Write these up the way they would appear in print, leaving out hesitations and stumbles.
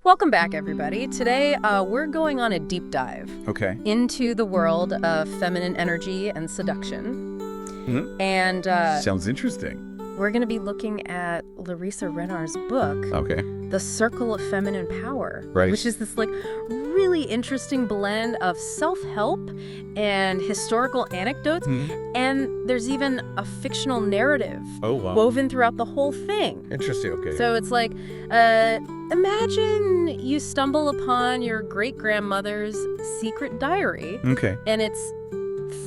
Welcome back, everybody. Today, we're going on a deep dive into the world of feminine energy and seduction. Mm-hmm. And sounds interesting. We're going to be looking at Larisa Renar's book, The Circle of Feminine Power, which is this really interesting blend of self-help and historical anecdotes, and there's even a fictional narrative woven throughout the whole thing. Interesting, So it's like, imagine you stumble upon your great-grandmother's secret diary, and it's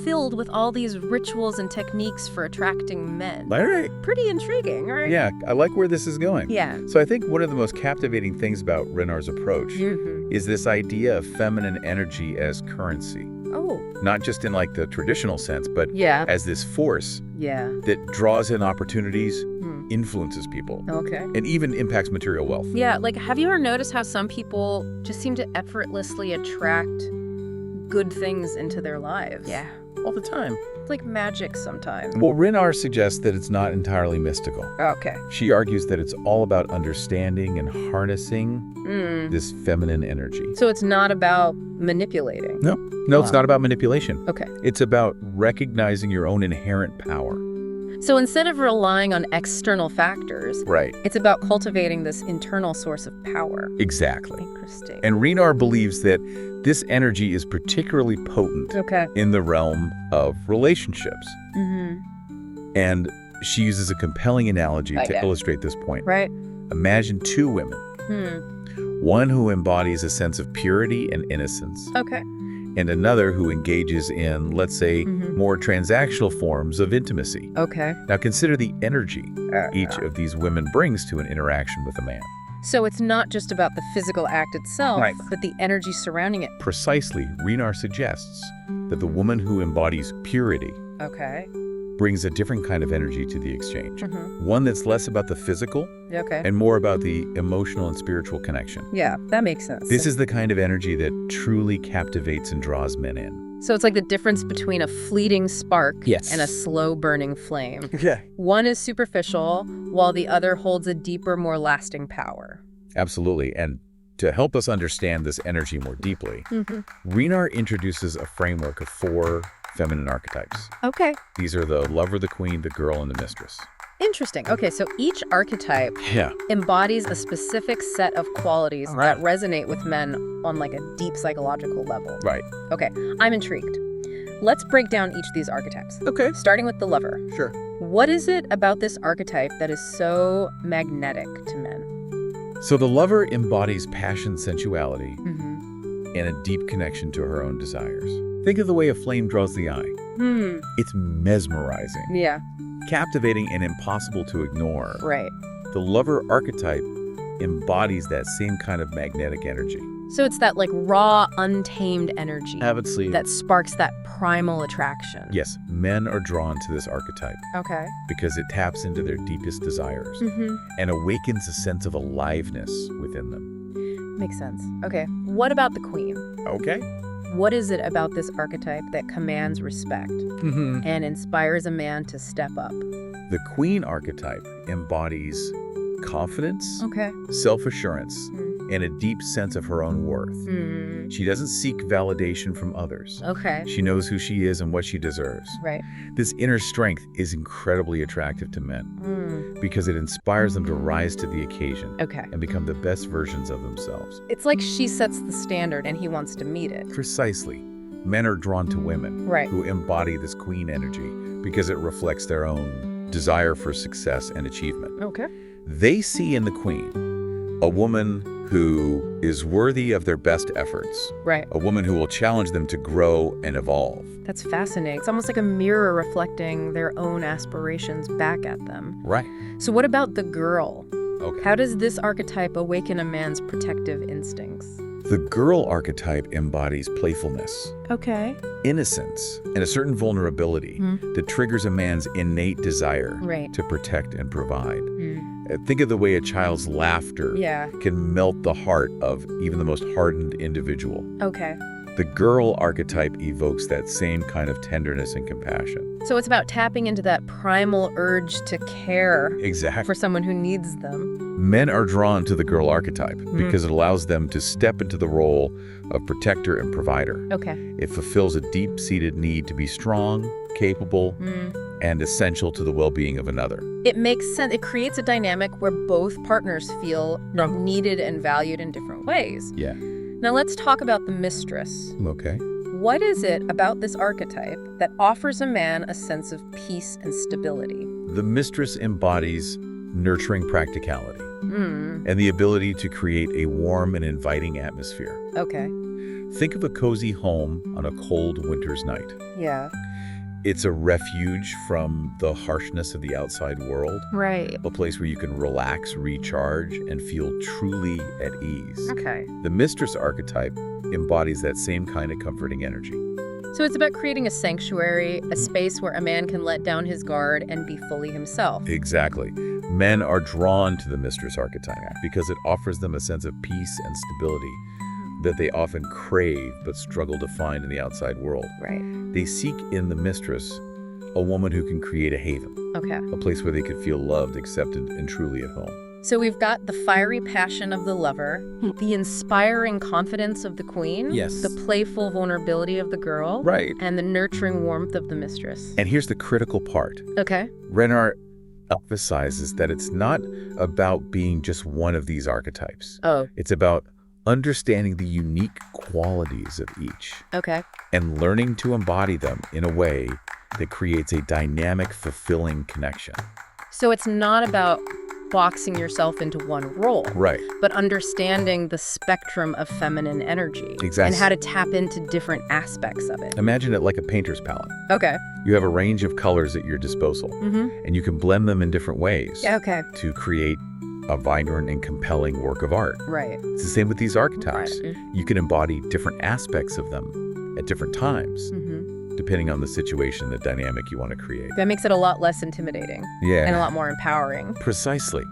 filled with all these rituals and techniques for attracting men. All right. Pretty intriguing, right? Yeah, I like where this is going. Yeah. So I think one of the most captivating things about Renar's approach is this idea of feminine energy as currency. Oh. Not just in the traditional sense, but as this force that draws in opportunities, influences people, and even impacts material wealth. Yeah, have you ever noticed how some people just seem to effortlessly attract good things into their lives? Yeah, all the time. It's like magic sometimes. Well, Renar suggests that it's not entirely mystical. Okay. She argues that it's all about understanding and harnessing this feminine energy. So it's not about manipulating? No, it's not about manipulation. Okay. It's about recognizing your own inherent power. So instead of relying on external factors, it's about cultivating this internal source of power. Exactly. Interesting. And Renar believes that this energy is particularly potent in the realm of relationships. And she uses a compelling analogy to illustrate this point. Imagine two women. One who embodies a sense of purity and innocence. And another who engages in, let's say, more transactional forms of intimacy. Now consider the energy each of these women brings to an interaction with a man. So it's not just about the physical act itself, but the energy surrounding it. Precisely, Renar suggests that the woman who embodies purity brings a different kind of energy to the exchange. One that's less about the physical and more about the emotional and spiritual connection. Yeah, that makes sense. This is the kind of energy that truly captivates and draws men in. So it's like the difference between a fleeting spark and a slow-burning flame. One is superficial, while the other holds a deeper, more lasting power. Absolutely. And to help us understand this energy more deeply, Renar introduces a framework of 4 feminine archetypes. These are the lover, the queen, the girl, and the mistress. Interesting. Okay, so each archetype embodies a specific set of qualities that resonate with men on a deep psychological level. Okay, I'm intrigued. Let's break down each of these archetypes. Starting with the lover. Sure. What is it about this archetype that is so magnetic to men? So the lover embodies passion, sensuality, and a deep connection to her own desires. Think of the way a flame draws the eye. It's mesmerizing. Yeah. Captivating and impossible to ignore. The lover archetype embodies that same kind of magnetic energy. So it's that raw, untamed energy Absolutely. that sparks that primal attraction. Yes, men are drawn to this archetype because it taps into their deepest desires and awakens a sense of aliveness within them. Makes sense. Okay, what about the queen? What is it about this archetype that commands respect and inspires a man to step up? The queen archetype embodies confidence, self-assurance, and a deep sense of her own worth. She doesn't seek validation from others. She knows who she is and what she deserves. This inner strength is incredibly attractive to men because it inspires them to rise to the occasion and become the best versions of themselves. It's like she sets the standard and he wants to meet it. Precisely. Men are drawn to women who embody this queen energy because it reflects their own desire for success and achievement. They see in the queen a woman who is worthy of their best efforts. A woman who will challenge them to grow and evolve. That's fascinating. It's almost like a mirror reflecting their own aspirations back at them. So what about the girl? How does this archetype awaken a man's protective instincts? The girl archetype embodies playfulness, innocence, and a certain vulnerability that triggers a man's innate desire to protect and provide. Think of the way a child's laughter can melt the heart of even the most hardened individual. The girl archetype evokes that same kind of tenderness and compassion. So it's about tapping into that primal urge to care for someone who needs them. Men are drawn to the girl archetype because it allows them to step into the role of protector and provider. Okay. It fulfills a deep-seated need to be strong, capable, and essential to the well-being of another. It makes sense. It creates a dynamic where both partners feel needed and valued in different ways. Yeah. Now let's talk about the mistress. Okay. What is it about this archetype that offers a man a sense of peace and stability? The mistress embodies nurturing practicality and the ability to create a warm and inviting atmosphere. Okay. Think of a cozy home on a cold winter's night. Yeah. It's a refuge from the harshness of the outside world. Right. A place where you can relax, recharge, and feel truly at ease. Okay. The mistress archetype embodies that same kind of comforting energy. So it's about creating a sanctuary, a space where a man can let down his guard and be fully himself. Exactly. Men are drawn to the mistress archetype because it offers them a sense of peace and stability that they often crave but struggle to find in the outside world. Right. They seek in the mistress a woman who can create a haven. Okay. A place where they could feel loved, accepted, and truly at home. So we've got the fiery passion of the lover, the inspiring confidence of the queen, yes, the playful vulnerability of the girl, right, and the nurturing warmth of the mistress. And here's the critical part. Okay. Renar emphasizes that it's not about being just one of these archetypes. Oh. It's about understanding the unique qualities of each. Okay. And learning to embody them in a way that creates a dynamic, fulfilling connection. So it's not about boxing yourself into one role. Right. But understanding the spectrum of feminine energy. Exactly. And how to tap into different aspects of it. Imagine it like a painter's palette. Okay. You have a range of colors at your disposal, and you can blend them in different ways to create a vibrant and compelling work of art. Right. It's the same with these archetypes. Right. You can embody different aspects of them at different times, depending on the situation, the dynamic you want to create. That makes it a lot less intimidating. Yeah. And a lot more empowering. Precisely.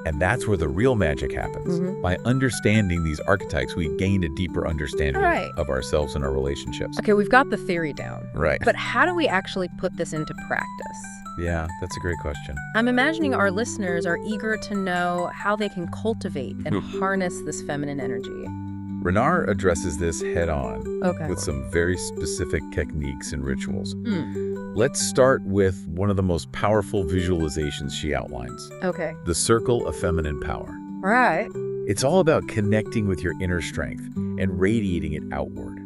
And that's where the real magic happens. By understanding these archetypes, we gain a deeper understanding of ourselves and our relationships. Okay, we've got the theory down. Right. But how do we actually put this into practice? Yeah, that's a great question. I'm imagining our listeners are eager to know how they can cultivate and harness this feminine energy. Renar addresses this head-on with some very specific techniques and rituals. Let's start with one of the most powerful visualizations she outlines. Okay. The circle of feminine power. Right. It's all about connecting with your inner strength and radiating it outward.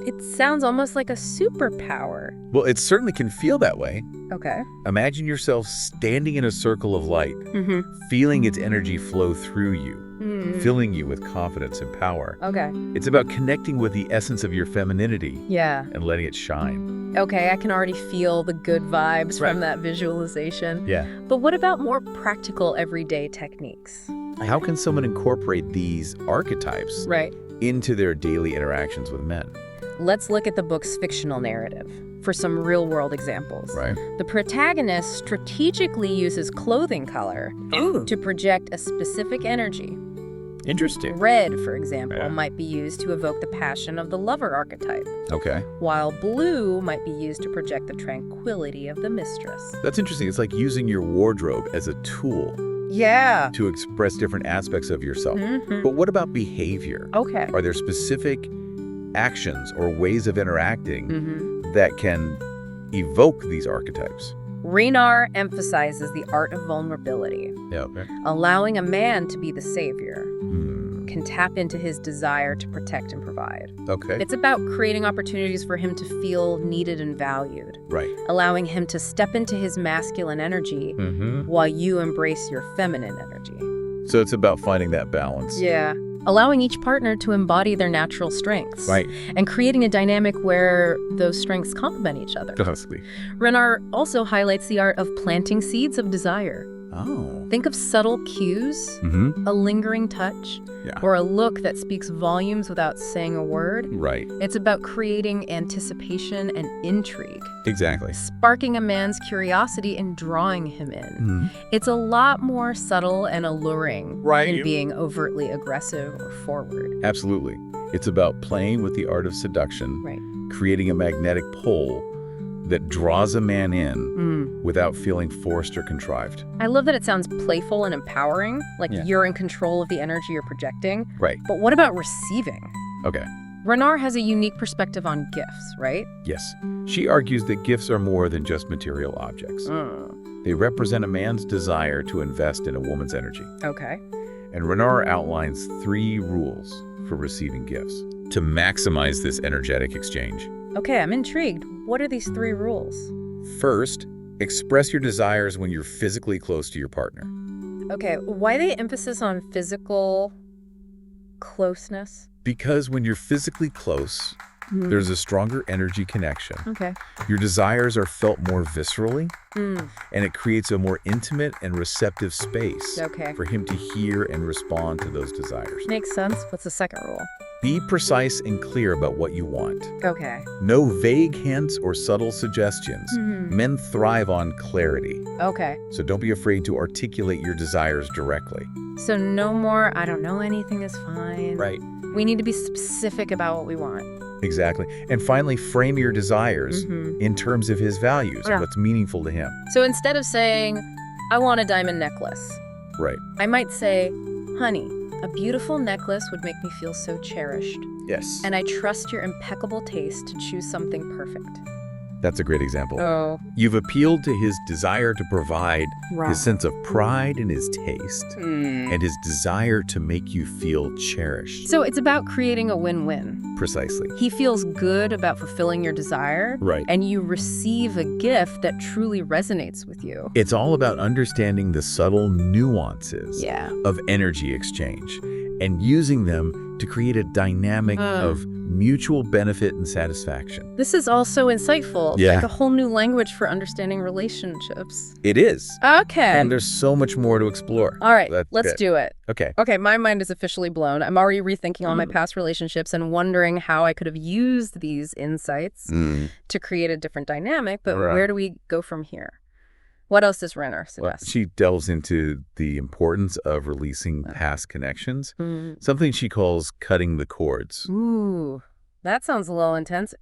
It sounds almost like a superpower. Well, it certainly can feel that way. Okay. Imagine yourself standing in a circle of light, feeling its energy flow through you, filling you with confidence and power. Okay. It's about connecting with the essence of your femininity and letting it shine. Okay, I can already feel the good vibes from that visualization. Yeah. But what about more practical everyday techniques? How can someone incorporate these archetypes into their daily interactions with men? Let's look at the book's fictional narrative for some real-world examples. Right. The protagonist strategically uses clothing color to project a specific energy. Interesting. Red, for example, might be used to evoke the passion of the lover archetype. Okay. While blue might be used to project the tranquility of the mistress. That's interesting. It's like using your wardrobe as a tool. Yeah. To express different aspects of yourself. But what about behavior? Okay. Are there specific actions or ways of interacting that can evoke these archetypes? Renar emphasizes the art of vulnerability. Allowing a man to be the savior can tap into his desire to protect and provide. It's about creating opportunities for him to feel needed and valued. Right. Allowing him to step into his masculine energy while you embrace your feminine energy. So it's about finding that balance. Yeah. Allowing each partner to embody their natural strengths. Right. And creating a dynamic where those strengths complement each other. Renar also highlights the art of planting seeds of desire. Oh. Think of subtle cues, a lingering touch, or a look that speaks volumes without saying a word. Right. It's about creating anticipation and intrigue. Exactly. Sparking a man's curiosity and drawing him in. It's a lot more subtle and alluring than being overtly aggressive or forward. Absolutely. It's about playing with the art of seduction, creating a magnetic pole that draws a man in without feeling forced or contrived. I love that it sounds playful and empowering, like you're in control of the energy you're projecting. Right. But what about receiving? Okay. Renar has a unique perspective on gifts, right? Yes. She argues that gifts are more than just material objects. They represent a man's desire to invest in a woman's energy. Okay. And Renar outlines 3 rules for receiving gifts to maximize this energetic exchange. Okay, I'm intrigued. What are these 3 rules? First, express your desires when you're physically close to your partner. Okay, why the emphasis on physical closeness? Because when you're physically close, there's a stronger energy connection. Okay. Your desires are felt more viscerally, and it creates a more intimate and receptive space for him to hear and respond to those desires. Makes sense. What's the second rule? Be precise and clear about what you want. Okay. No vague hints or subtle suggestions. Men thrive on clarity. Okay. So don't be afraid to articulate your desires directly. So no more, I don't know anything is fine. Right. We need to be specific about what we want. Exactly. And finally, frame your desires in terms of his values and what's meaningful to him. So instead of saying, I want a diamond necklace. Right. I might say, honey, a beautiful necklace would make me feel so cherished. Yes. And I trust your impeccable taste to choose something perfect. That's a great example. Oh. You've appealed to his desire to provide, his sense of pride in his taste, and his desire to make you feel cherished. So it's about creating a win-win. Precisely. He feels good about fulfilling your desire, right? And you receive a gift that truly resonates with you. It's all about understanding the subtle nuances of energy exchange and using them to create a dynamic of mutual benefit and satisfaction. This is also insightful. It's Yeah. like a whole new language for understanding relationships. It is. Okay. And there's so much more to explore. All right, That's let's good. do it. Okay. Okay, my mind is officially blown. I'm already rethinking all my past relationships and wondering how I could have used these insights to create a different dynamic, but where do we go from here? What else does Renar suggest? Well, she delves into the importance of releasing past connections, something she calls cutting the cords. Ooh, that sounds a little intense.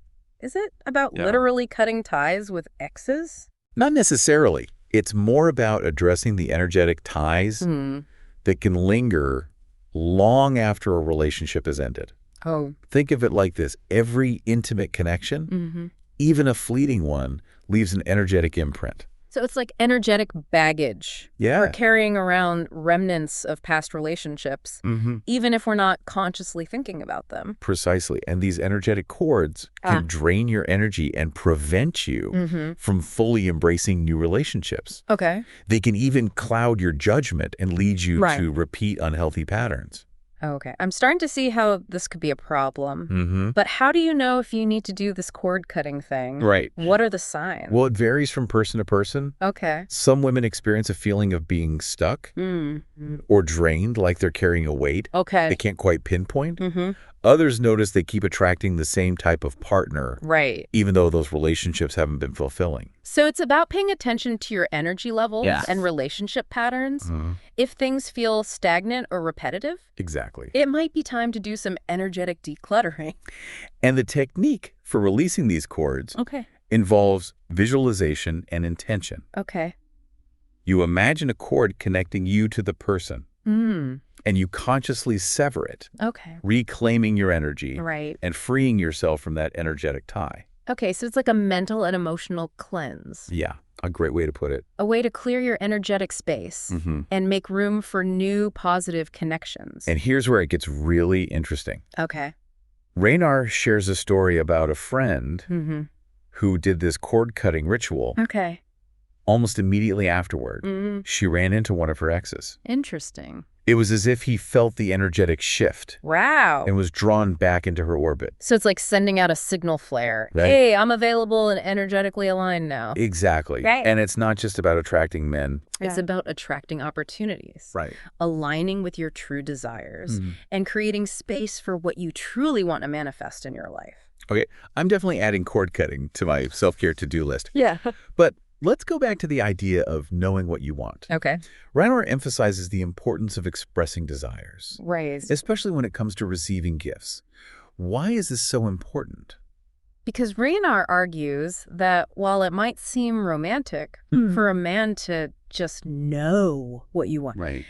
Is it about literally cutting ties with exes? Not necessarily. It's more about addressing the energetic ties that can linger long after a relationship has ended. Oh. Think of it like this. Every intimate connection, even a fleeting one, leaves an energetic imprint. So it's like energetic baggage. Yeah. We're carrying around remnants of past relationships, even if we're not consciously thinking about them. Precisely. And these energetic cords can drain your energy and prevent you from fully embracing new relationships. Okay. They can even cloud your judgment and lead you to repeat unhealthy patterns. Okay. I'm starting to see how this could be a problem. But how do you know if you need to do this cord cutting thing? Right. What are the signs? Well, it varies from person to person. Okay. Some women experience a feeling of being stuck or drained, like they're carrying a weight. Okay. They can't quite pinpoint. Others notice they keep attracting the same type of partner, even though those relationships haven't been fulfilling. So it's about paying attention to your energy levels and relationship patterns. If things feel stagnant or repetitive, exactly, it might be time to do some energetic decluttering. And the technique for releasing these cords involves visualization and intention. Okay. You imagine a cord connecting you to the person. And you consciously sever it, reclaiming your energy and freeing yourself from that energetic tie. Okay, so it's like a mental and emotional cleanse. Yeah, a great way to put it. A way to clear your energetic space and make room for new positive connections. And here's where it gets really interesting. Okay. Renar shares a story about a friend who did this cord-cutting ritual. Okay. Almost immediately afterward, she ran into one of her exes. Interesting. It was as if he felt the energetic shift. Wow. And was drawn back into her orbit. So it's like sending out a signal flare. Right. Hey, I'm available and energetically aligned now. Exactly. Right. And it's not just about attracting men. It's about attracting opportunities. Right. Aligning with your true desires and creating space for what you truly want to manifest in your life. Okay, I'm definitely adding cord cutting to my self-care to-do list. Yeah. But let's go back to the idea of knowing what you want. Okay. Renar emphasizes the importance of expressing desires. Right. Especially when it comes to receiving gifts. Why is this so important? Because Renar argues that while it might seem romantic for a man to just know what you want, Right.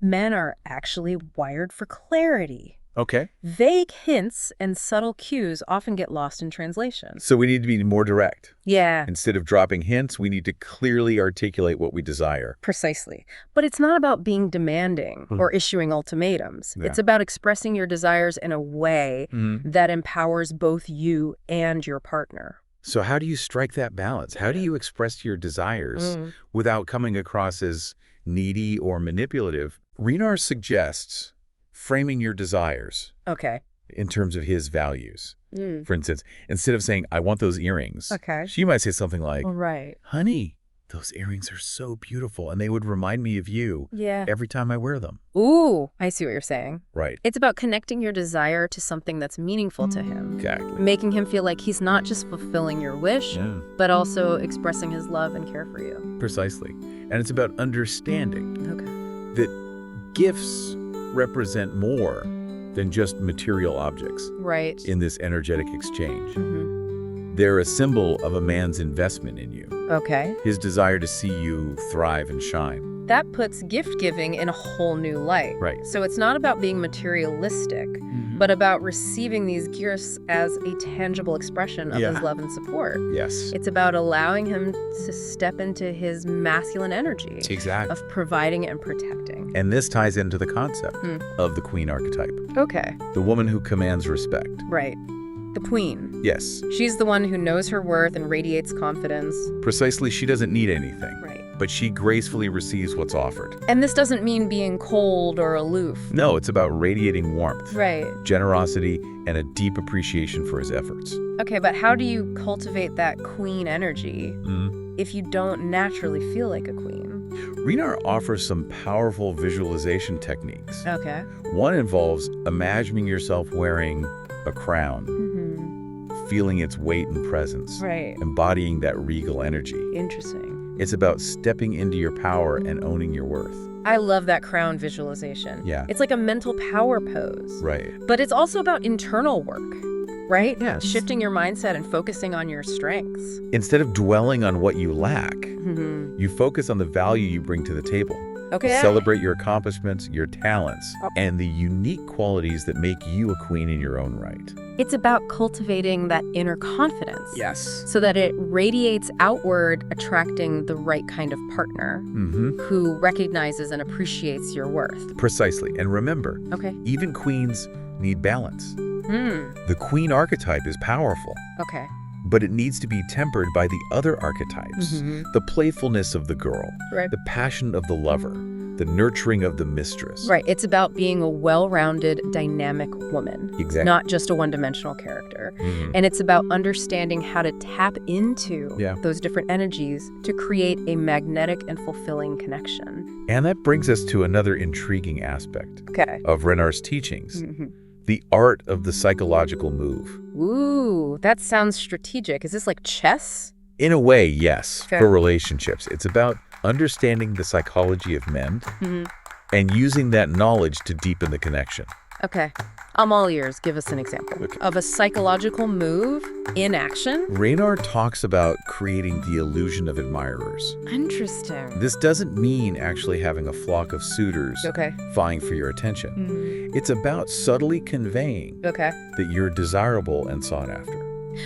men are actually wired for clarity. Okay. Vague hints and subtle cues often get lost in translation. So we need to be more direct. Yeah. Instead of dropping hints, we need to clearly articulate what we desire. Precisely. But it's not about being demanding or issuing ultimatums. Yeah. It's about expressing your desires in a way that empowers both you and your partner. So how do you strike that balance? How do you express your desires without coming across as needy or manipulative? Renar suggests framing your desires in terms of his values. For instance, instead of saying, I want those earrings, she might say something like, honey, those earrings are so beautiful, and they would remind me of you every time I wear them. Ooh, I see what you're saying. Right. It's about connecting your desire to something that's meaningful to him. Exactly. Making him feel like he's not just fulfilling your wish, but also expressing his love and care for you. Precisely. And it's about understanding that gifts represent more than just material objects in this energetic exchange. They're a symbol of a man's investment in you. His desire to see you thrive and shine. That puts gift-giving in a whole new light. Right. So it's not about being materialistic, but about receiving these gifts as a tangible expression of his love and support. Yes. It's about allowing him to step into his masculine energy of providing and protecting. And this ties into the concept of the queen archetype. The woman who commands respect. Right. The queen. Yes. She's the one who knows her worth and radiates confidence. Precisely, she doesn't need anything. Right. But she gracefully receives what's offered. And this doesn't mean being cold or aloof. No, it's about radiating warmth, right, generosity, and a deep appreciation for his efforts. Okay, but how do you cultivate that queen energy if you don't naturally feel like a queen? Renar offers some powerful visualization techniques. Okay. One involves imagining yourself wearing a crown, feeling its weight and presence, embodying that regal energy. Interesting. It's about stepping into your power and owning your worth. I love that crown visualization. Yeah. It's like a mental power pose. Right. But it's also about internal work, right? Yes. Shifting your mindset and focusing on your strengths. Instead of dwelling on what you lack, you focus on the value you bring to the table. Okay. Celebrate your accomplishments, your talents, and the unique qualities that make you a queen in your own right. It's about cultivating that inner confidence. Yes. So that it radiates outward, attracting the right kind of partner who recognizes and appreciates your worth. Precisely. And remember, even queens need balance. The queen archetype is powerful. Okay. But it needs to be tempered by the other archetypes. The playfulness of the girl, the passion of the lover, the nurturing of the mistress. Right. It's about being a well-rounded, dynamic woman. Exactly. Not just a one-dimensional character. And it's about understanding how to tap into those different energies to create a magnetic and fulfilling connection. And that brings us to another intriguing aspect of Renar's teachings. The art of the psychological move. Ooh, that sounds strategic. Is this like chess? In a way, yes, for relationships. It's about understanding the psychology of men and using that knowledge to deepen the connection. Okay. I'm all ears. Give us an example of a psychological move in action. Renar talks about creating the illusion of admirers. Interesting. This doesn't mean actually having a flock of suitors vying for your attention. It's about subtly conveying that you're desirable and sought after.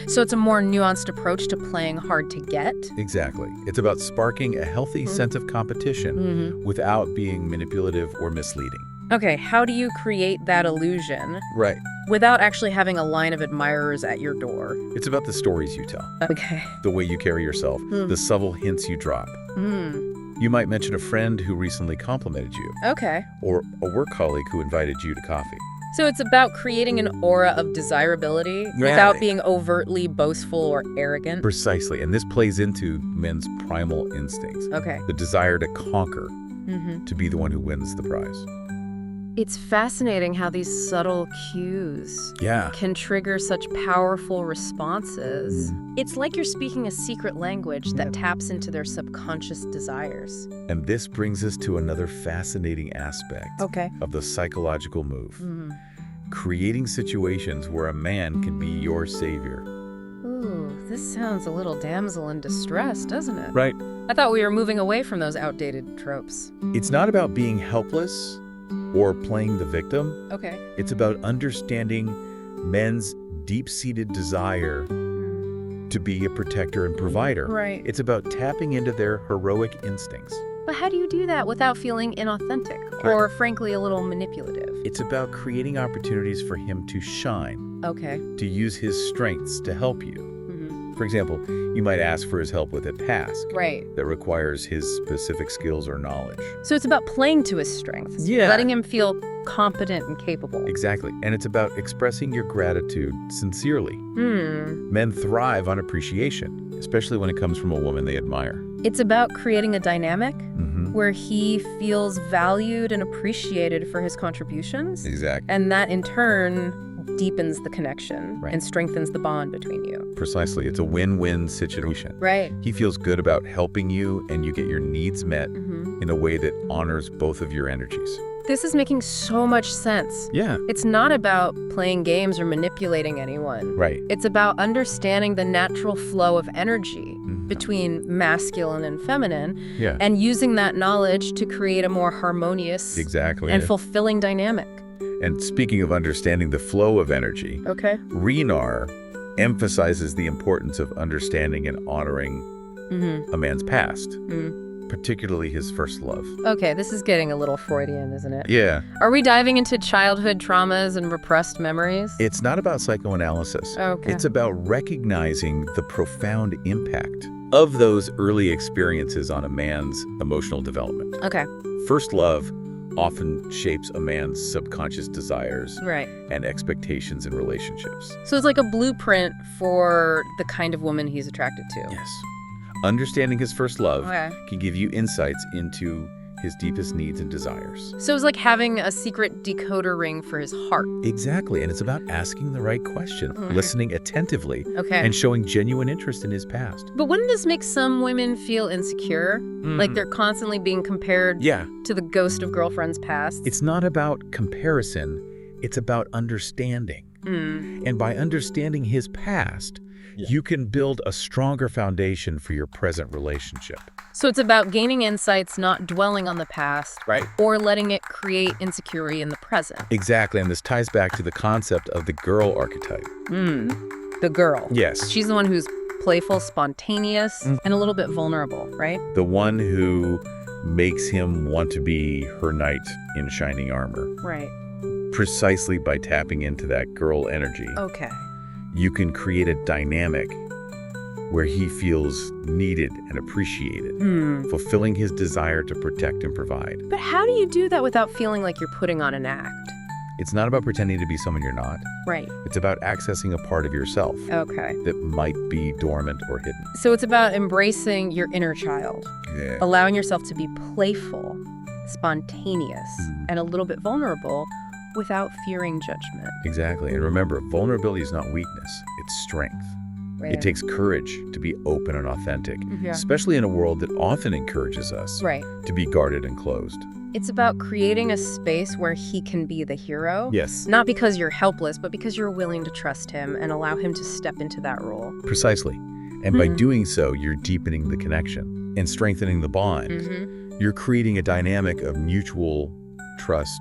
So it's a more nuanced approach to playing hard to get? Exactly. It's about sparking a healthy sense of competition without being manipulative or misleading. Okay, how do you create that illusion? Right. Without actually having a line of admirers at your door? It's about the stories you tell. Okay. The way you carry yourself, the subtle hints you drop. You might mention a friend who recently complimented you. Okay. Or a work colleague who invited you to coffee. So it's about creating an aura of desirability without being overtly boastful or arrogant? Precisely. And this plays into men's primal instincts. Okay. The desire to conquer, to be the one who wins the prize. It's fascinating how these subtle cues can trigger such powerful responses. It's like you're speaking a secret language that taps into their subconscious desires. And this brings us to another fascinating aspect of the psychological move. Creating situations where a man can be your savior. this sounds a little damsel in distress, doesn't it? Right. I thought we were moving away from those outdated tropes. It's not about being helpless or playing the victim. Okay. It's about understanding men's deep-seated desire to be a protector and provider. Right. It's about tapping into their heroic instincts. But how do you do that without feeling inauthentic or, frankly, a little manipulative? It's about creating opportunities for him to shine. Okay. To use his strengths to help you. For example, you might ask for his help with a task that requires his specific skills or knowledge. So it's about playing to his strengths, letting him feel competent and capable. Exactly. And it's about expressing your gratitude sincerely. Men thrive on appreciation, especially when it comes from a woman they admire. It's about creating a dynamic where he feels valued and appreciated for his contributions. Exactly. And that, in turn, deepens the connection and strengthens the bond between you. Precisely. It's a win-win situation. Right. He feels good about helping you, and you get your needs met in a way that honors both of your energies. This is making so much sense. Yeah. It's not about playing games or manipulating anyone. Right. It's about understanding the natural flow of energy between masculine and feminine and using that knowledge to create a more harmonious and fulfilling dynamic. And speaking of understanding the flow of energy, Renar emphasizes the importance of understanding and honoring a man's past, particularly his first love. Okay, this is getting a little Freudian, isn't it? Yeah. Are we diving into childhood traumas and repressed memories? It's not about psychoanalysis. Okay. It's about recognizing the profound impact of those early experiences on a man's emotional development. Okay. First love often shapes a man's subconscious desires and expectations in relationships. So it's like a blueprint for the kind of woman he's attracted to. Yes. Understanding his first love can give you insights into his deepest needs and desires. So it's like having a secret decoder ring for his heart. Exactly, and it's about asking the right question, listening attentively, and showing genuine interest in his past. But wouldn't this make some women feel insecure? Like they're constantly being compared to the ghost of girlfriends' past? It's not about comparison, it's about understanding. And by understanding his past, you can build a stronger foundation for your present relationship. So it's about gaining insights, not dwelling on the past, or letting it create insecurity in the present. Exactly, and this ties back to the concept of the girl archetype. The girl. Yes. She's the one who's playful, spontaneous, and a little bit vulnerable, right? The one who makes him want to be her knight in shining armor. Right. Precisely by tapping into that girl energy. Okay. You can create a dynamic where he feels needed and appreciated, fulfilling his desire to protect and provide. But how do you do that without feeling like you're putting on an act? It's not about pretending to be someone you're not. Right. It's about accessing a part of yourself that might be dormant or hidden. So it's about embracing your inner child, allowing yourself to be playful, spontaneous, and a little bit vulnerable without fearing judgment. Exactly. And remember, vulnerability is not weakness, it's strength. It takes courage to be open and authentic, especially in a world that often encourages us to be guarded and closed. It's about creating a space where he can be the hero. Yes. Not because you're helpless, but because you're willing to trust him and allow him to step into that role. Precisely. And by doing so, you're deepening the connection and strengthening the bond. You're creating a dynamic of mutual trust,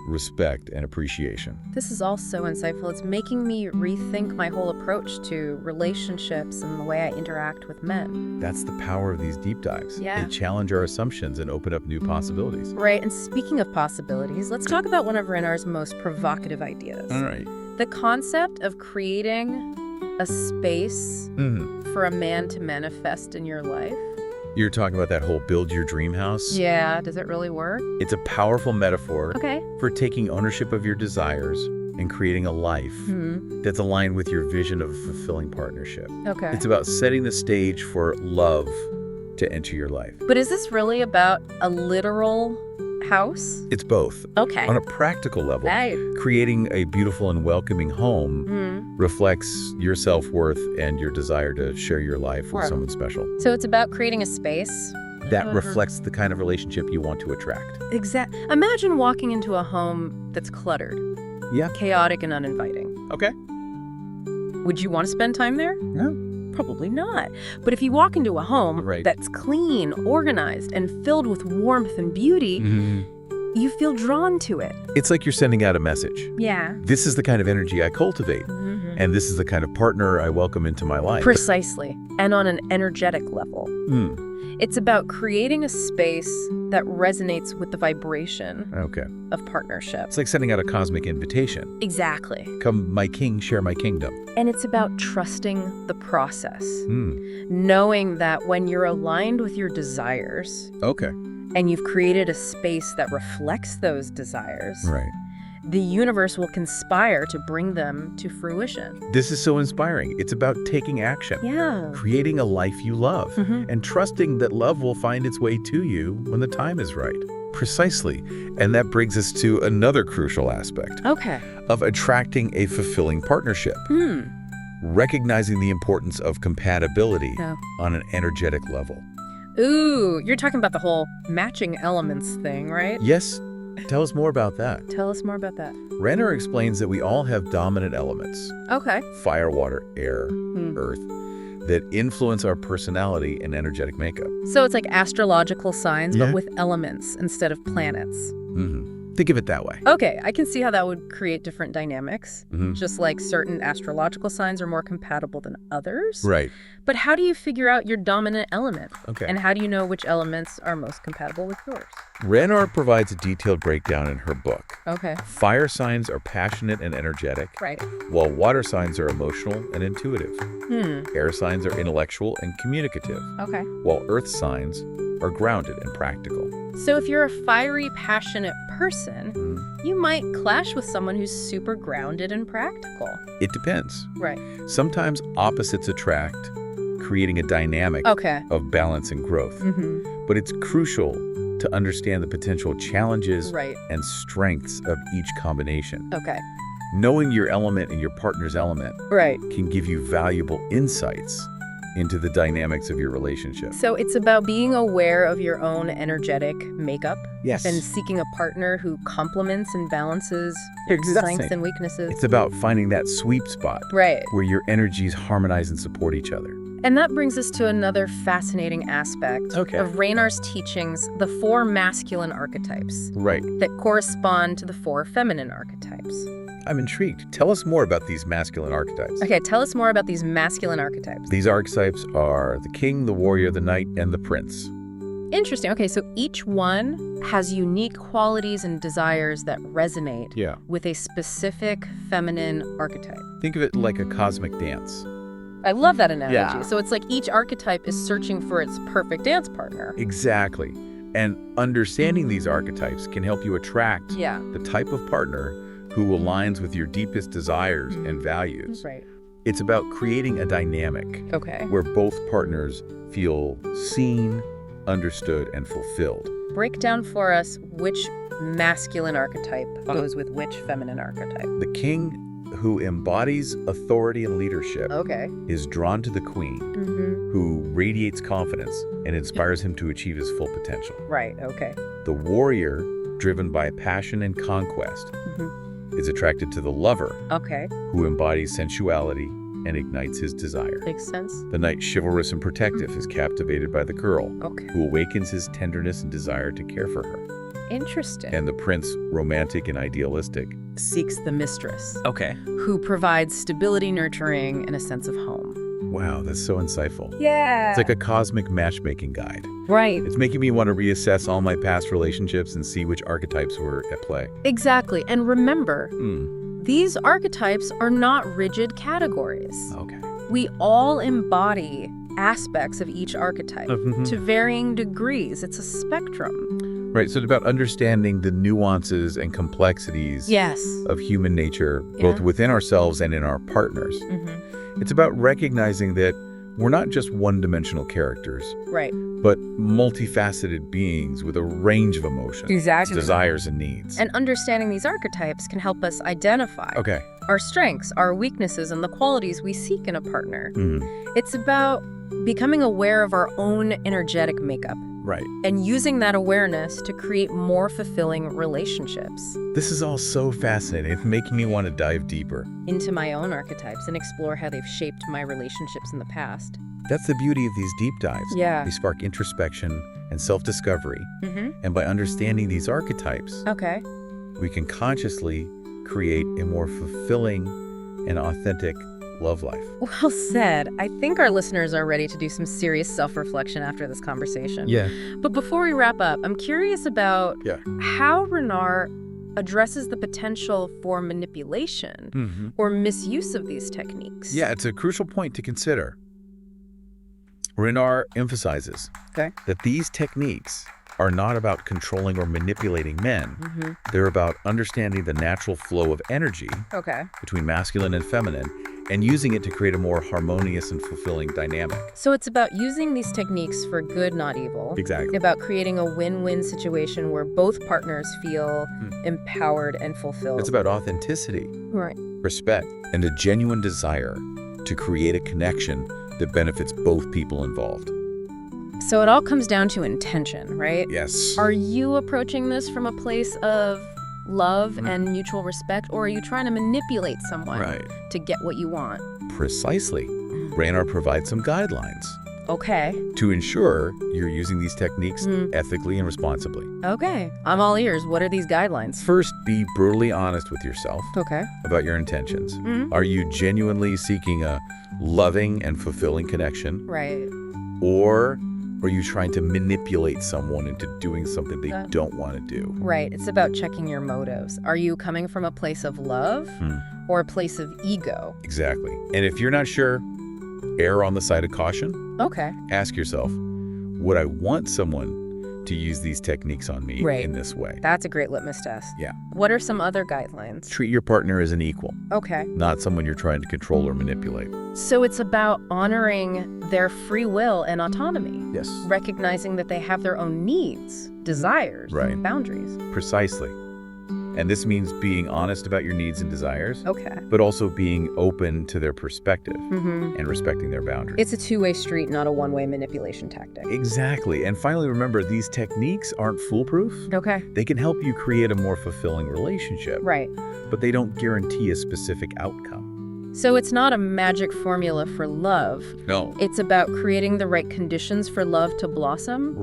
respect, and appreciation. This is all so insightful. It's making me rethink my whole approach to relationships and the way I interact with men. That's the power of these deep dives. Yeah. They challenge our assumptions and open up new possibilities. Right, and speaking of possibilities, let's talk about one of Renar's most provocative ideas. All right. The concept of creating a space for a man to manifest in your life. You're talking about that whole build your dream house? Yeah, does it really work? It's a powerful metaphor Okay. for taking ownership of your desires and creating a life that's aligned with your vision of a fulfilling partnership. Okay. It's about setting the stage for love to enter your life. But is this really about a literal house? It's both. Okay. On a practical level, Right. creating a beautiful and welcoming home reflects your self-worth and your desire to share your life with someone special. So it's about creating a space That reflects the kind of relationship you want to attract. Exactly. Imagine walking into a home that's cluttered, Yeah. chaotic and uninviting. Okay. Would you want to spend time there? Yeah. Probably not. But if you walk into a home that's clean, organized, and filled with warmth and beauty, you feel drawn to it. It's like you're sending out a message. Yeah. This is the kind of energy I cultivate, and this is the kind of partner I welcome into my life. Precisely. And on an energetic level. It's about creating a space that resonates with the vibration of partnership. It's like sending out a cosmic invitation. Exactly. Come, my king, share my kingdom. And it's about trusting the process. Knowing that when you're aligned with your desires, and you've created a space that reflects those desires, the universe will conspire to bring them to fruition. This is so inspiring. It's about taking action. Yeah. Creating a life you love. And trusting that love will find its way to you when the time is right. Precisely. And that brings us to another crucial aspect. Of attracting a fulfilling partnership. Recognizing the importance of compatibility on an energetic level. Ooh, you're talking about the whole matching elements thing, right? Yes. Tell us more about that. Tell us more about that. Renar explains that we all have dominant elements. Fire, water, air, earth, that influence our personality and energetic makeup. So it's like astrological signs, but with elements instead of planets. Think of it that way. Okay, I can see how that would create different dynamics. Just like certain astrological signs are more compatible than others. But how do you figure out your dominant element? And how do you know which elements are most compatible with yours? Renar provides a detailed breakdown in her book. Fire signs are passionate and energetic, while water signs are emotional and intuitive. Air signs are intellectual and communicative, while earth signs are grounded and practical. So if you're a fiery, passionate person, you might clash with someone who's super grounded and practical. It depends. Sometimes opposites attract, creating a dynamic of balance and growth. But it's crucial to understand the potential challenges and strengths of each combination. Knowing your element and your partner's element can give you valuable insights into the dynamics of your relationship. So it's about being aware of your own energetic makeup. Yes. And seeking a partner who complements and balances your strengths and weaknesses. It's about finding that sweet spot where your energies harmonize and support each other. And that brings us to another fascinating aspect of Renar's teachings, the 4 masculine archetypes that correspond to the 4 feminine archetypes. I'm intrigued. Tell us more about these masculine archetypes. Tell us more about these masculine archetypes. These archetypes are the king, the warrior, the knight, and the prince. Interesting. So each one has unique qualities and desires that resonate with a specific feminine archetype. Think of it like a cosmic dance. I love that analogy. So it's like each archetype is searching for its perfect dance partner. Exactly. And understanding these archetypes can help you attract the type of partner who aligns with your deepest desires and values. It's about creating a dynamic where both partners feel seen, understood, and fulfilled. Break down for us which masculine archetype goes with which feminine archetype. The king, who embodies authority and leadership, is drawn to the queen, who radiates confidence and inspires him to achieve his full potential. The warrior, driven by passion and conquest, is attracted to the lover, who embodies sensuality and ignites his desire. Makes sense. The knight, chivalrous and protective, is captivated by the girl, who awakens his tenderness and desire to care for her. Interesting. And the prince, romantic and idealistic, seeks the mistress, who provides stability, nurturing, and a sense of home. Wow, that's so insightful. It's like a cosmic matchmaking guide. It's making me want to reassess all my past relationships and see which archetypes were at play. Exactly. And remember, these archetypes are not rigid categories. We all embody aspects of each archetype to varying degrees. It's a spectrum. So it's about understanding the nuances and complexities of human nature, both within ourselves and in our partners. It's about recognizing that we're not just one-dimensional characters, but multifaceted beings with a range of emotions, desires, and needs. And understanding these archetypes can help us identify our strengths, our weaknesses, and the qualities we seek in a partner. It's about becoming aware of our own energetic makeup, Right. and using that awareness to create more fulfilling relationships. This is all so fascinating. It's making me want to dive deeper into my own archetypes and explore how they've shaped my relationships in the past. That's the beauty of these deep dives. Yeah. They spark introspection and self-discovery. And by understanding these archetypes, we can consciously create a more fulfilling and authentic love life. Well said. I think our listeners are ready to do some serious self-reflection after this conversation. Yeah. But before we wrap up, I'm curious about how Renar addresses the potential for manipulation or misuse of these techniques. Yeah, it's a crucial point to consider. Renar emphasizes that these techniques are not about controlling or manipulating men. They're about understanding the natural flow of energy between masculine and feminine and using it to create a more harmonious and fulfilling dynamic. So it's about using these techniques for good, not evil. Exactly. About creating a win-win situation where both partners feel empowered and fulfilled. It's about authenticity, respect, and a genuine desire to create a connection that benefits both people involved. So it all comes down to intention, right? Yes. Are you approaching this from a place of love and mutual respect, or are you trying to manipulate someone to get what you want? Precisely. Renar provides some guidelines. To ensure you're using these techniques ethically and responsibly. I'm all ears. What are these guidelines? First, be brutally honest with yourself about your intentions. Are you genuinely seeking a loving and fulfilling connection? Or are you trying to manipulate someone into doing something they don't want to do? It's about checking your motives. Are you coming from a place of love or a place of ego? Exactly. And if you're not sure, err on the side of caution. Ask yourself, would I want someone to use these techniques on me in this way? That's a great litmus test. Yeah. What are some other guidelines? Treat your partner as an equal. Not someone you're trying to control or manipulate. So it's about honoring their free will and autonomy. Yes. Recognizing that they have their own needs, desires, and boundaries. Precisely. And this means being honest about your needs and desires, but also being open to their perspective and respecting their boundaries. It's a two-way street, not a one-way manipulation tactic. Exactly. And finally, remember, these techniques aren't foolproof. They can help you create a more fulfilling relationship. But they don't guarantee a specific outcome. So it's not a magic formula for love. No. It's about creating the right conditions for love to blossom.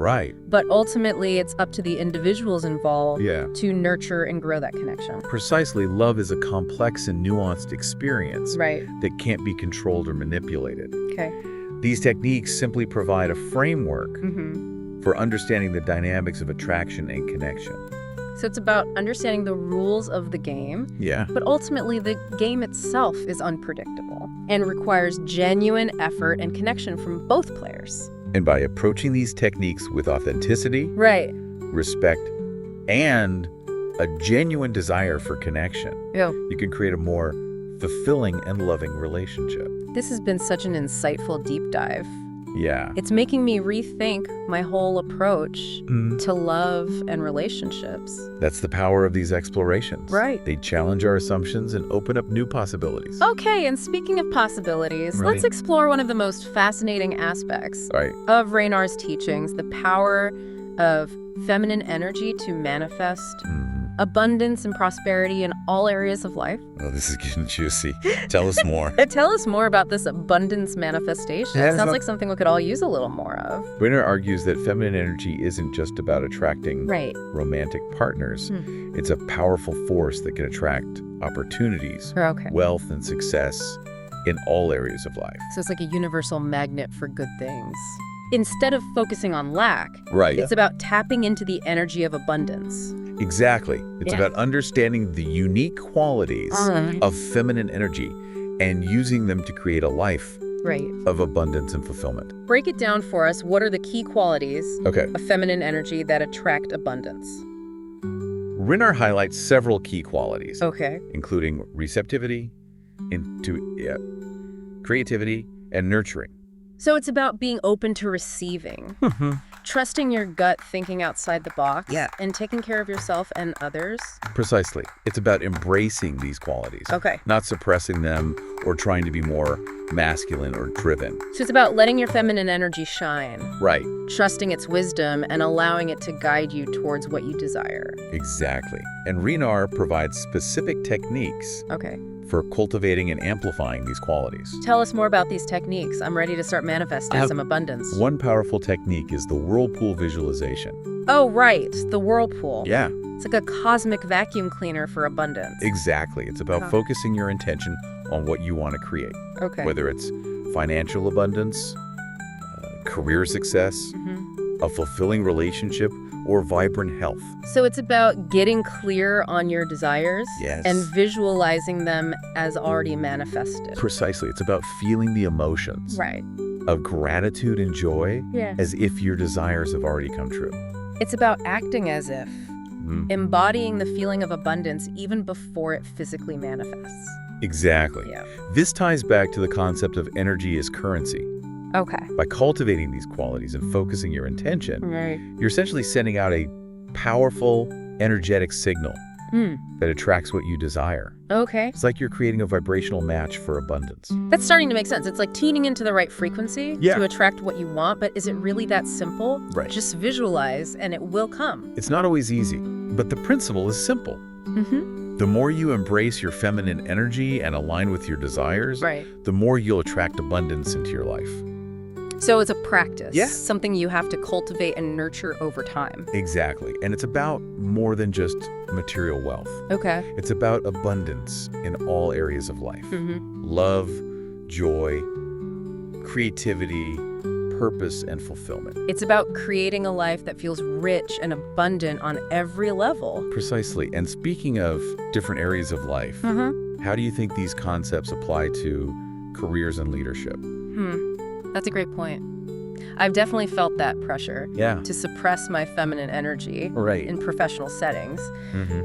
But ultimately, it's up to the individuals involved to nurture and grow that connection. Precisely. Love is a complex and nuanced experience that can't be controlled or manipulated. These techniques simply provide a framework for understanding the dynamics of attraction and connection. So it's about understanding the rules of the game. But ultimately, the game itself is unpredictable and requires genuine effort and connection from both players. And by approaching these techniques with authenticity, respect, and a genuine desire for connection, you can create a more fulfilling and loving relationship. This has been such an insightful deep dive. It's It's making me rethink my whole approach to love and relationships. That's the power of these explorations. They challenge our assumptions and open up new possibilities. And speaking of possibilities, let's explore one of the most fascinating aspects Right. of Renar's teachings, the power of feminine energy to manifest abundance and prosperity in all areas of life. Oh, this is getting juicy. Tell us more. Tell us more about this abundance manifestation. It sounds like something we could all use a little more of. Renar argues that feminine energy isn't just about attracting romantic partners. It's a powerful force that can attract opportunities, wealth, and success in all areas of life. So it's like a universal magnet for good things. Instead of focusing on lack, Right. it's about tapping into the energy of abundance. Exactly. It's about understanding the unique qualities of feminine energy and using them to create a life of abundance and fulfillment. Break it down for us. What are the key qualities of feminine energy that attract abundance? Renar highlights several key qualities, including receptivity, creativity, and nurturing. So it's about being open to receiving, Trusting your gut, thinking outside the box, Yeah. and taking care of yourself and others. Precisely. It's about embracing these qualities. Okay. Not suppressing them or trying to be more masculine or driven. So it's about letting your feminine energy shine. Right. Trusting its wisdom and allowing it to guide you towards what you desire. Exactly. And Renar provides specific techniques Okay. for cultivating and amplifying these qualities. Tell us more about these techniques. I'm ready to start manifesting some abundance. One powerful technique is the whirlpool visualization. Oh, right. The whirlpool. Yeah, It's like a cosmic vacuum cleaner for abundance. exactly. It's about focusing your intention on what you want to create, Okay. whether it's financial abundance, career success, a fulfilling relationship, or vibrant health. So it's about getting clear on your desires Yes. and visualizing them as already manifested. Precisely. It's about feeling the emotions Right. of gratitude and joy Yeah. as if your desires have already come true. It's about acting as if, embodying the feeling of abundance even before it physically manifests. Exactly. Yeah. This ties back to the concept of energy as currency. Okay. By cultivating these qualities and focusing your intention, Right. you're essentially sending out a powerful, energetic signal that attracts what you desire. Okay. It's like you're creating a vibrational match for abundance. That's starting to make sense. It's like tuning into the right frequency Yeah. to attract what you want, but is it really that simple? Right. Just visualize and it will come. It's not always easy, but the principle is simple. Mm-hmm. The more you embrace your feminine energy and align with your desires, Right. the more you'll attract abundance into your life. So it's a practice. Yeah. Something you have to cultivate and nurture over time. Exactly. And it's about more than just material wealth. Okay. It's about abundance in all areas of life. Mm-hmm. Love, joy, creativity, purpose, and fulfillment. It's about creating a life that feels rich and abundant on every level. Precisely. And speaking of different areas of life, how do you think these concepts apply to careers and leadership? That's a great point. I've definitely felt that pressure Yeah. to suppress my feminine energy Right. in professional settings.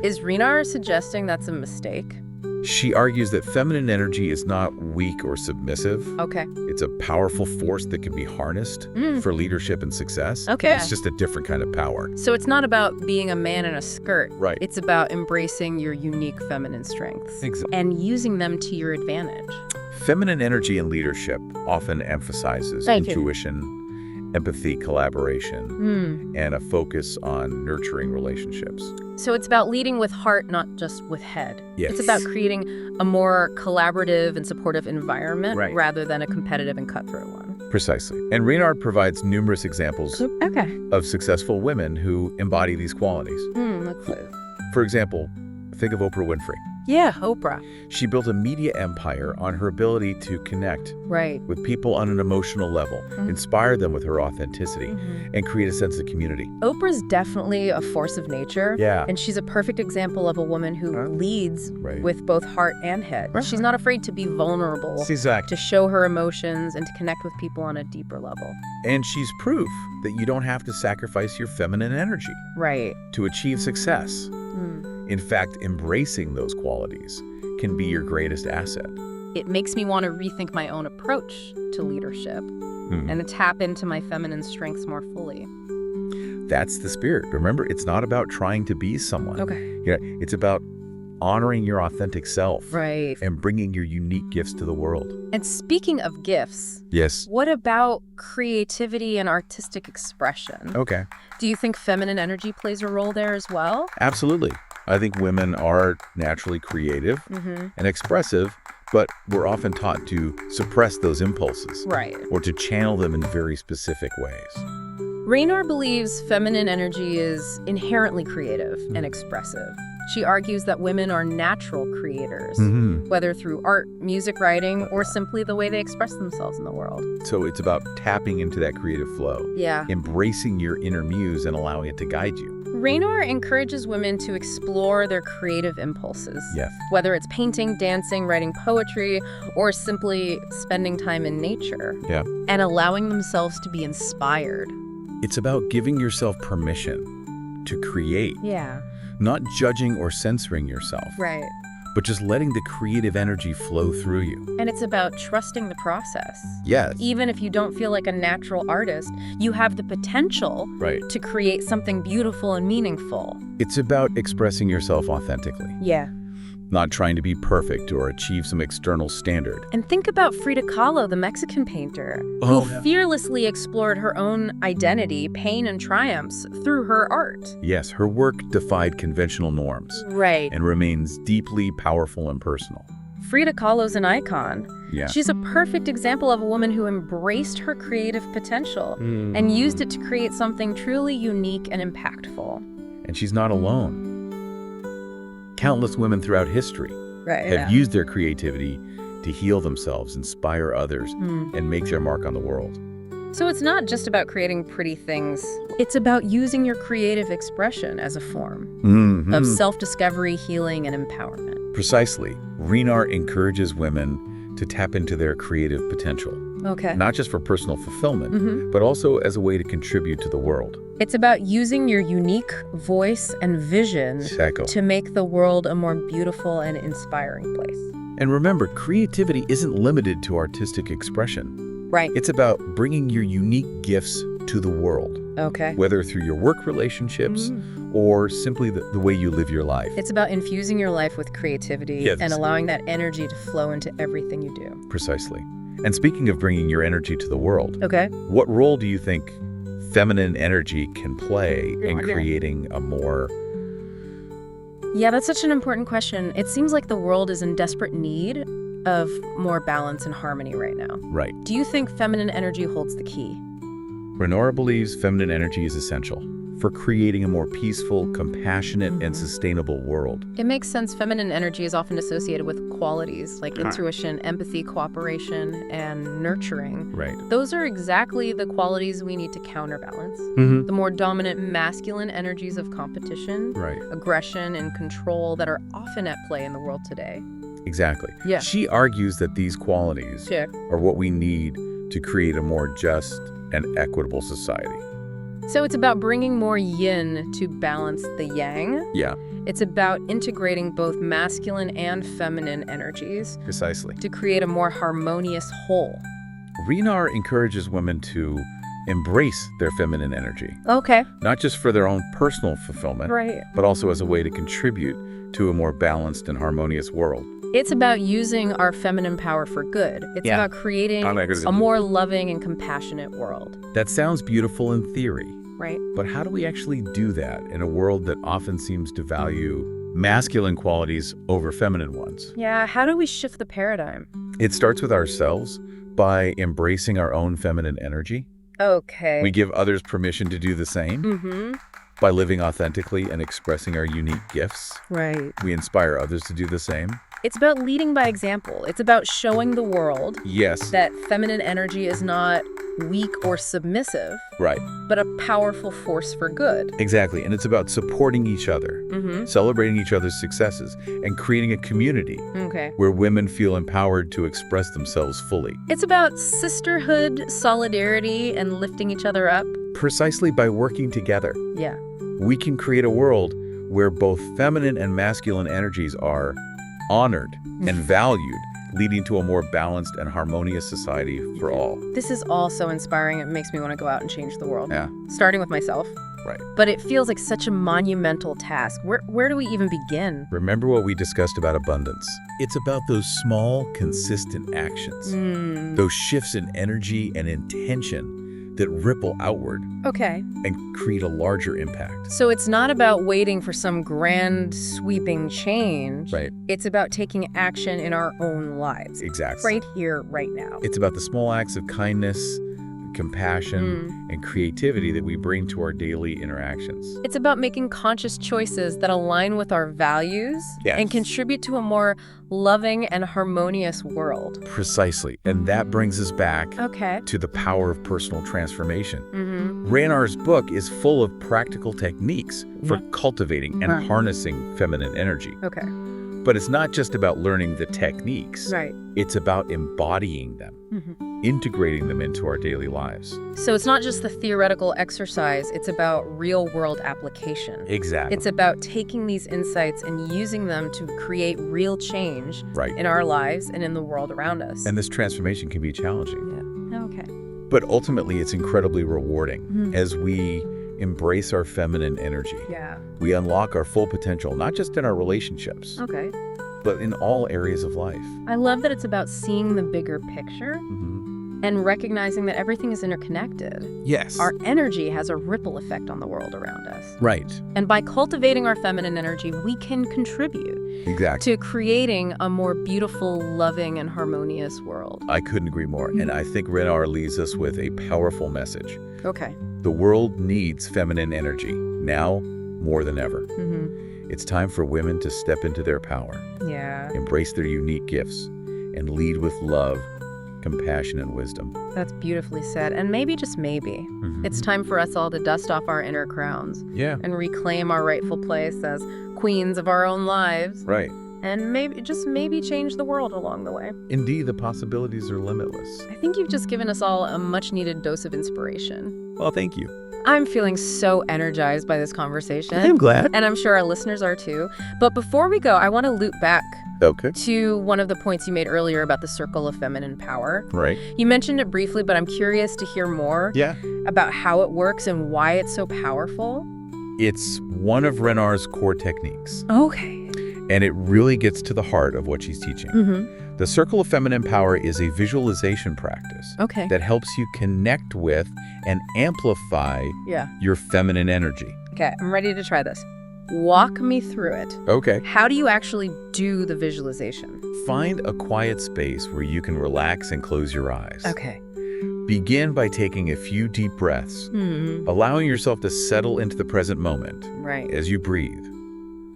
Is Renar suggesting that's a mistake? She argues that feminine energy is not weak or submissive. Okay. It's a powerful force that can be harnessed for leadership and success. Okay. It's just a different kind of power. So it's not about being a man in a skirt. Right. It's about embracing your unique feminine strengths Exactly. and using them to your advantage. Feminine energy in leadership often emphasizes Thank you. intuition, empathy, collaboration, and a focus on nurturing relationships. So it's about leading with heart, not just with head. Yes. It's about creating a more collaborative and supportive environment Right. rather than a competitive and cutthroat one. Precisely. And Renar provides numerous examples Okay. of successful women who embody these qualities. For example, think of Oprah Winfrey. Yeah, Oprah. She built a media empire on her ability to connect Right. with people on an emotional level, inspire them with her authenticity, and create a sense of community. Oprah's definitely a force of nature. Yeah. And she's a perfect example of a woman who leads Right. with both heart and head. She's not afraid to be vulnerable, Exactly. to show her emotions, and to connect with people on a deeper level. And she's proof that you don't have to sacrifice your feminine energy Right. to achieve success. In fact, embracing those qualities can be your greatest asset. It makes me want to rethink my own approach to leadership and to tap into my feminine strengths more fully. That's the spirit. Remember, it's not about trying to be someone. Okay. It's about honoring your authentic self Right. and bringing your unique gifts to the world. And speaking of gifts, Yes. what about creativity and artistic expression? Okay. Do you think feminine energy plays a role there as well? Absolutely. I think women are naturally creative and expressive, but we're often taught to suppress those impulses Right. or to channel them in very specific ways. Renar believes feminine energy is inherently creative and expressive. She argues that women are natural creators, whether through art, music writing, or simply the way they express themselves in the world. So it's about tapping into that creative flow, Yeah. embracing your inner muse and allowing it to guide you. Renar encourages women to explore their creative impulses. Yes. Whether it's painting, dancing, writing poetry, or simply spending time in nature. Yeah. And allowing themselves to be inspired. It's about giving yourself permission to create, Yeah. not judging or censoring yourself, Right. but just letting the creative energy flow through you. And it's about trusting the process. Yes. Even if you don't feel like a natural artist, you have the potential to create something beautiful and meaningful. It's about expressing yourself authentically. Yeah. Not trying to be perfect or achieve some external standard. And think about Frida Kahlo, the Mexican painter, who fearlessly explored her own identity, pain, and triumphs through her art. Yes, her work defied conventional norms. Right. And remains deeply powerful and personal. Frida Kahlo's an icon. Yeah. She's a perfect example of a woman who embraced her creative potential and used it to create something truly unique and impactful. And she's not alone. Countless women throughout history have used their creativity to heal themselves, inspire others, and make their mark on the world. So it's not just about creating pretty things. It's about using your creative expression as a form of self-discovery, healing, and empowerment. Precisely. Renar encourages women to tap into their creative potential. Okay. Not just for personal fulfillment, but also as a way to contribute to the world. It's about using your unique voice and vision to make the world a more beautiful and inspiring place. And remember, creativity isn't limited to artistic expression. Right. It's about bringing your unique gifts to the world. Okay. Whether through your work relationships or simply the way you live your life. It's about infusing your life with creativity and allowing that energy to flow into everything you do. Precisely. And speaking of bringing your energy to the world, what role do you think feminine energy can play in creating a more... Yeah, that's such an important question. It seems like the world is in desperate need of more balance and harmony right now. Right. Do you think feminine energy holds the key? Renar believes feminine energy is essential for creating a more peaceful, compassionate, and sustainable world. It makes sense. Feminine energy is often associated with qualities like intuition, empathy, cooperation, and nurturing. Right. Those are exactly the qualities we need to counterbalance. The more dominant masculine energies of competition, aggression, and control that are often at play in the world today. Exactly. Yeah. She argues that these qualities are what we need to create a more just and equitable society. So it's about bringing more yin to balance the yang. Yeah. It's about integrating both masculine and feminine energies. Precisely. To create a more harmonious whole. Renar encourages women to embrace their feminine energy. Okay. Not just for their own personal fulfillment, but also as a way to contribute to a more balanced and harmonious world. It's about using our feminine power for good. It's about creating a more loving and compassionate world. That sounds beautiful in theory. Right. But how do we actually do that in a world that often seems to value masculine qualities over feminine ones? Yeah, how do we shift the paradigm? It starts with ourselves by embracing our own feminine energy. Okay. We give others permission to do the same. By living authentically and expressing our unique gifts. Right. We inspire others to do the same. It's about leading by example. It's about showing the world that feminine energy is not weak or submissive, but a powerful force for good. Exactly. And it's about supporting each other, celebrating each other's successes, and creating a community where women feel empowered to express themselves fully. It's about sisterhood, solidarity, and lifting each other up. Precisely by working together. Yeah. We can create a world where both feminine and masculine energies are honored and valued, leading to a more balanced and harmonious society for all. This is all so inspiring. It makes me want to go out and change the world. Yeah. Starting with myself. Right. But it feels like such a monumental task. Where do we even begin? Remember what we discussed about abundance. It's about those small, consistent actions. Those shifts in energy and intention that ripple outward and create a larger impact. So it's not about waiting for some grand sweeping change. It's about taking action in our own lives. Exactly. Right here, right now. It's about the small acts of kindness, compassion, and creativity that we bring to our daily interactions. It's about making conscious choices that align with our values and contribute to a more loving and harmonious world. Precisely. And that brings us back to the power of personal transformation. Renar's book is full of practical techniques for cultivating and harnessing feminine energy. But it's not just about learning the techniques. It's about embodying them. integrating them into our daily lives. So it's not just the theoretical exercise, it's about real-world application. Exactly. It's about taking these insights and using them to create real change in our lives and in the world around us. And this transformation can be challenging. Yeah. Okay. But ultimately, it's incredibly rewarding as we embrace our feminine energy. Yeah. We unlock our full potential, not just in our relationships, but in all areas of life. I love that it's about seeing the bigger picture and recognizing that everything is interconnected. Yes. Our energy has a ripple effect on the world around us. Right. And by cultivating our feminine energy, we can contribute to creating a more beautiful, loving, and harmonious world. I couldn't agree more. And I think Renar leaves us with a powerful message. Okay. The world needs feminine energy, now more than ever. It's time for women to step into their power, embrace their unique gifts, and lead with love, compassion, and wisdom. That's beautifully said. And maybe, just maybe, it's time for us all to dust off our inner crowns and reclaim our rightful place as queens of our own lives. Right. And maybe, just maybe, change the world along the way. Indeed, the possibilities are limitless. I think you've just given us all a much-needed dose of inspiration. Well, thank you. I'm feeling so energized by this conversation. I'm glad. And I'm sure our listeners are too. But before we go, I want to loop back to one of the points you made earlier about the circle of feminine power. Right. You mentioned it briefly, but I'm curious to hear more about how it works and why it's so powerful. It's one of Renar's core techniques. Okay. And it really gets to the heart of what she's teaching. The circle of feminine power is a visualization practice that helps you connect with and amplify your feminine energy. Okay, I'm ready to try this. Walk me through it. Okay. How do you actually do the visualization? Find a quiet space where you can relax and close your eyes. Okay. Begin by taking a few deep breaths, allowing yourself to settle into the present moment. Right. As you breathe,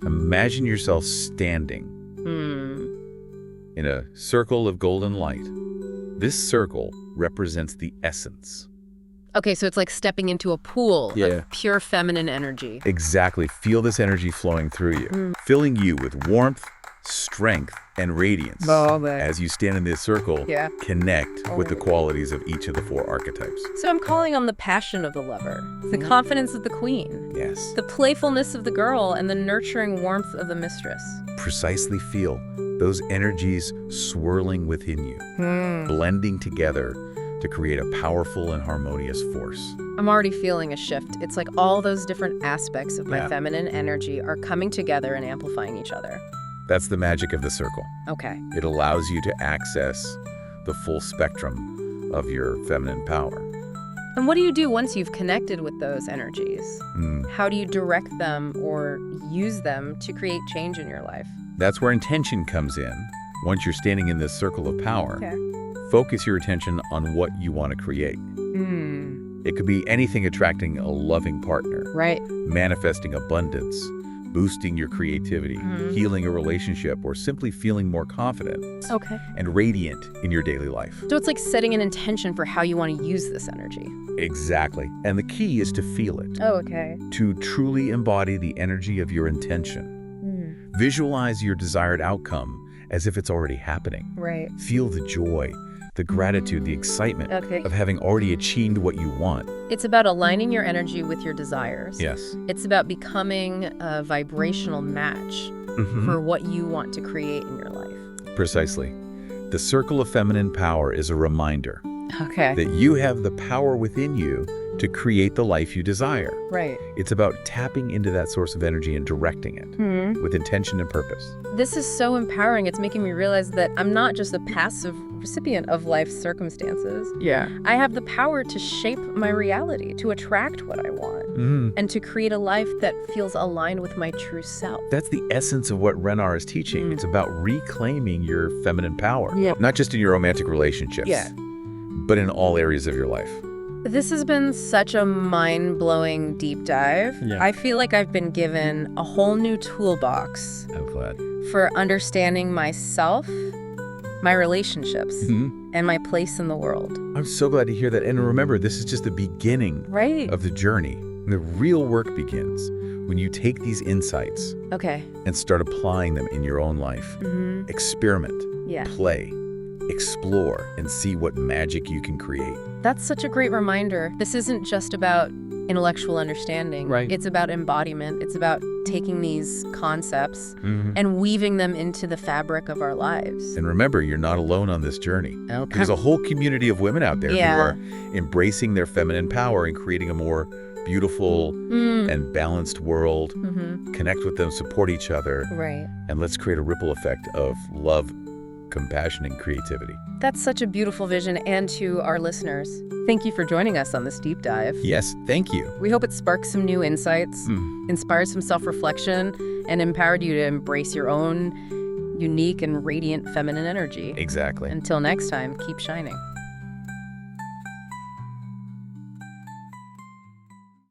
imagine yourself standing in a circle of golden light. This circle represents the essence. Okay, so it's like stepping into a pool of pure feminine energy. Exactly. Feel this energy flowing through you, filling you with warmth, strength, and radiance. As you stand in this circle, connect with the qualities of each of the 4 archetypes. So I'm calling on the passion of the lover, the confidence of the queen, the playfulness of the girl, and the nurturing warmth of the mistress. Precisely feel those energies swirling within you, blending together to create a powerful and harmonious force. I'm already feeling a shift. It's like all those different aspects of my feminine energy are coming together and amplifying each other. That's the magic of the circle. Okay. It allows you to access the full spectrum of your feminine power. And what do you do once you've connected with those energies? How do you direct them or use them to create change in your life? That's where intention comes in. Once you're standing in this circle of power, focus your attention on what you want to create. It could be anything attracting a loving partner, manifesting abundance, boosting your creativity, healing a relationship, or simply feeling more confident and radiant in your daily life. So it's like setting an intention for how you want to use this energy. Exactly. And the key is to feel it. To truly embody the energy of your intention. Visualize your desired outcome as if it's already happening. Feel the joy, the gratitude, the excitement of having already achieved what you want. It's about aligning your energy with your desires. Yes. It's about becoming a vibrational match for what you want to create in your life. Precisely. The circle of feminine power is a reminder that you have the power within you to create the life you desire. It's about tapping into that source of energy and directing it with intention and purpose. This is so empowering. It's making me realize that I'm not just a passive recipient of life's circumstances. I have the power to shape my reality, to attract what I want, and to create a life that feels aligned with my true self. That's the essence of what Renar is teaching. It's about reclaiming your feminine power, not just in your romantic relationships, but in all areas of your life. This has been such a mind-blowing deep dive. I feel like I've been given a whole new toolbox I'm glad. for understanding myself, my relationships, and my place in the world. I'm so glad to hear that. And remember, this is just the beginning of the journey. And the real work begins when you take these insights and start applying them in your own life. Experiment, play, explore and see what magic you can create. That's such a great reminder. This isn't just about intellectual understanding. Right. It's about embodiment. It's about taking these concepts and weaving them into the fabric of our lives. And remember, you're not alone on this journey. Okay. There's a whole community of women out there who are embracing their feminine power and creating a more beautiful and balanced world. Connect with them, support each other. Right. And let's create a ripple effect of love, compassion, and creativity. That's such a beautiful vision. And to our listeners, thank you for joining us on this deep dive. Yes, thank you. We hope it sparks some new insights, inspired some self-reflection, and empowered you to embrace your own unique and radiant feminine energy. Exactly. Until next time, keep shining.